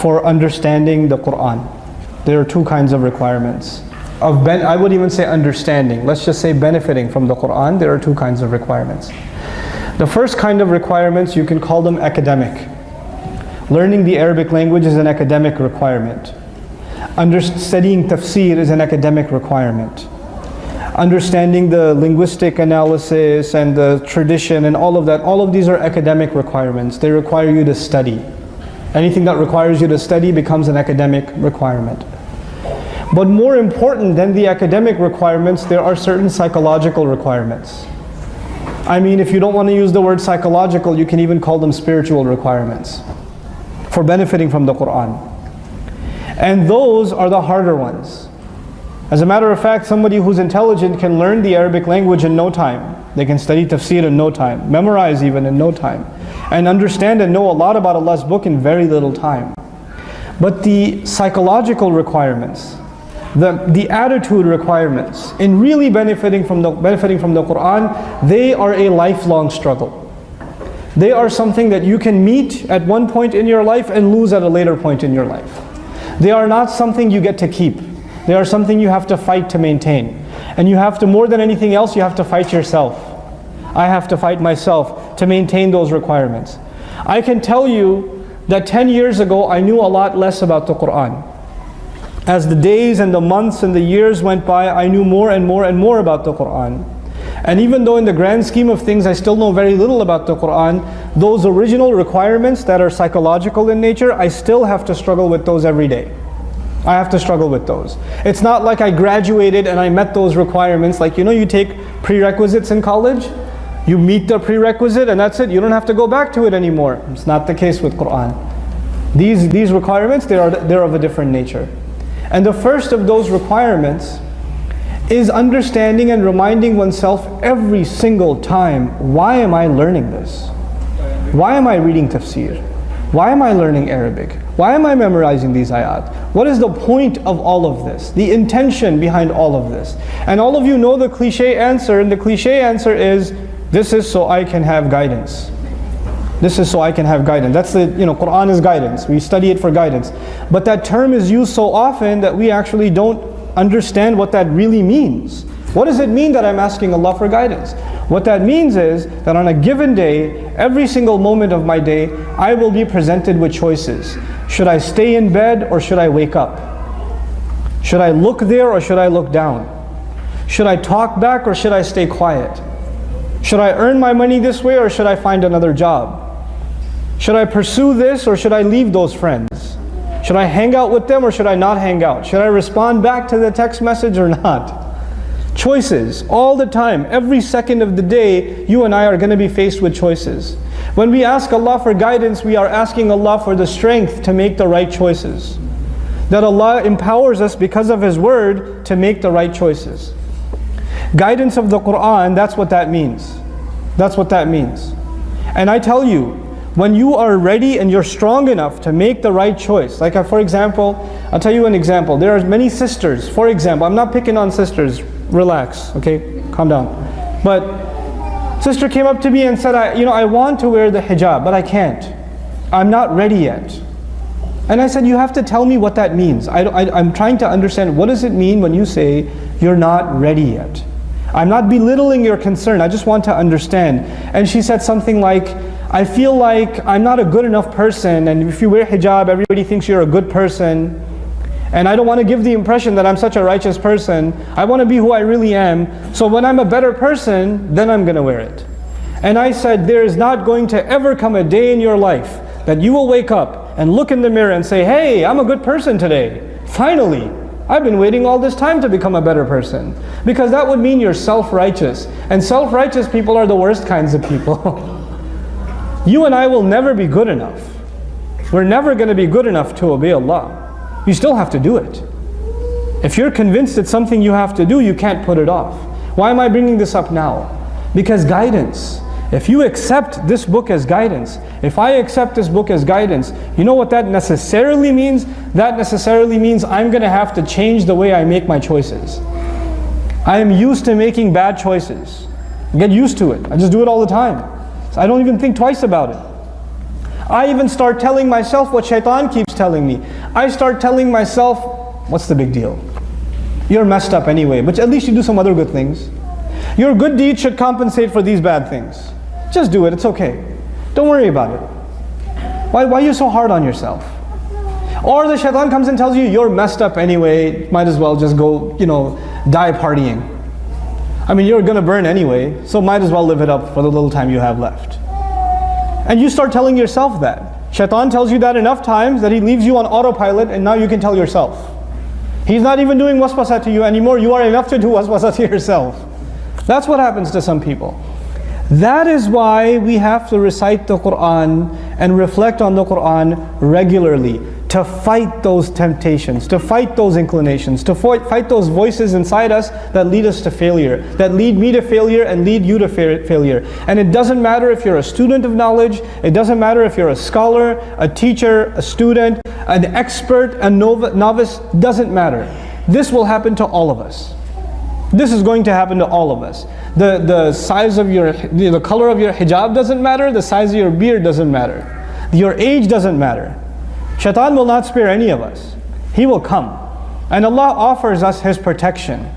for understanding the Quran. There are two kinds of requirements. I would even say understanding. Let's just say benefiting from the Quran. There are two kinds of requirements. The first kind of requirements, you can call them academic. Learning the Arabic language is an academic requirement. Studying tafsir is an academic requirement. Understanding the linguistic analysis and the tradition and all of that, all of these are academic requirements. They require you to study. Anything that requires you to study becomes an academic requirement. But more important than the academic requirements, there are certain psychological requirements. I mean, if you don't want to use the word psychological, you can even call them spiritual requirements for benefiting from the Quran. And those are the harder ones. As a matter of fact, somebody who's intelligent can learn the Arabic language in no time. They can study tafsir in no time, memorize even in no time, and understand and know a lot about Allah's book in very little time. But the psychological requirements, the attitude requirements, in really benefiting from the Quran, they are a lifelong struggle. They are something that you can meet at one point in your life and lose at a later point in your life. They are not something you get to keep. They are something you have to fight to maintain. And you have to, more than anything else, you have to fight yourself. I have to fight myself to maintain those requirements. I can tell you that 10 years ago, I knew a lot less about the Quran. As the days and the months and the years went by, I knew more and more and more about the Quran. And even though in the grand scheme of things, I still know very little about the Quran, those original requirements that are psychological in nature, I still have to struggle with those every day. I have to struggle with those. It's not like I graduated and I met those requirements. Like, you take prerequisites in college, you meet the prerequisite and that's it. You don't have to go back to it anymore. It's not the case with Quran. These requirements, they're of a different nature. And the first of those requirements is understanding and reminding oneself every single time, why am I learning this? Why am I reading tafsir? Why am I learning Arabic? Why am I memorizing these ayat? What is the point of all of this? The intention behind all of this? And all of you know the cliche answer, and the cliche answer is, this is so I can have guidance. This is so I can have guidance. That's the, Quran is guidance. We study it for guidance. But that term is used so often that we actually don't understand what that really means. What does it mean that I'm asking Allah for guidance? What that means is that on a given day, every single moment of my day, I will be presented with choices. Should I stay in bed or should I wake up? Should I look there or should I look down? Should I talk back or should I stay quiet? Should I earn my money this way or should I find another job? Should I pursue this or should I leave those friends? Should I hang out with them or should I not hang out? Should I respond back to the text message or not? Choices, all the time, every second of the day, you and I are going to be faced with choices. When we ask Allah for guidance, we are asking Allah for the strength to make the right choices. That Allah empowers us because of His word to make the right choices. Guidance of the Quran, that's what that means. That's what that means. And I tell you, when you are ready and you're strong enough to make the right choice, like for example, I'll tell you an example. There are many sisters, for example, I'm not picking on sisters, relax, okay, calm down. But sister came up to me and said, I want to wear the hijab, but I can't. I'm not ready yet. And I said, you have to tell me what that means. I'm trying to understand, what does it mean when you say you're not ready yet? I'm not belittling your concern, I just want to understand. And she said something like, I feel like I'm not a good enough person, and if you wear hijab, everybody thinks you're a good person. And I don't want to give the impression that I'm such a righteous person. I want to be who I really am. So when I'm a better person, then I'm going to wear it. And I said, there is not going to ever come a day in your life that you will wake up and look in the mirror and say, hey, I'm a good person today. Finally, I've been waiting all this time to become a better person. Because that would mean you're self-righteous. And self-righteous people are the worst kinds of people. You and I will never be good enough. We're never going to be good enough to obey Allah. You still have to do it. If you're convinced it's something you have to do, you can't put it off. Why am I bringing this up now? Because guidance. If you accept this book as guidance, if I accept this book as guidance, you know what that necessarily means? That necessarily means I'm going to have to change the way I make my choices. I am used to making bad choices. I get used to it. I just do it all the time. So I don't even think twice about it. I even start telling myself what shaitan keeps telling me. I start telling myself, what's the big deal? You're messed up anyway, but at least you do some other good things. Your good deeds should compensate for these bad things. Just do it, it's okay. Don't worry about it. Why are you so hard on yourself? Or the shaitan comes and tells you, you're messed up anyway, might as well just go, die partying. I mean, you're gonna burn anyway, so might as well live it up for the little time you have left. And you start telling yourself that. Shaitan tells you that enough times that he leaves you on autopilot, and now you can tell yourself. He's not even doing waswasa to you anymore, you are enough to do waswasa to yourself. That's what happens to some people. That is why we have to recite the Qur'an and reflect on the Qur'an regularly, to fight those temptations, to fight those inclinations, to fight those voices inside us that lead us to failure, that lead me to failure and lead you to failure. And it doesn't matter if you're a student of knowledge, it doesn't matter if you're a scholar, a teacher, a student, an expert, a novice, doesn't matter. This will happen to all of us. This is going to happen to all of us. The size of the color of your hijab doesn't matter, the size of your beard doesn't matter. Your age doesn't matter. Shaitan will not spare any of us. He will come. And Allah offers us His protection.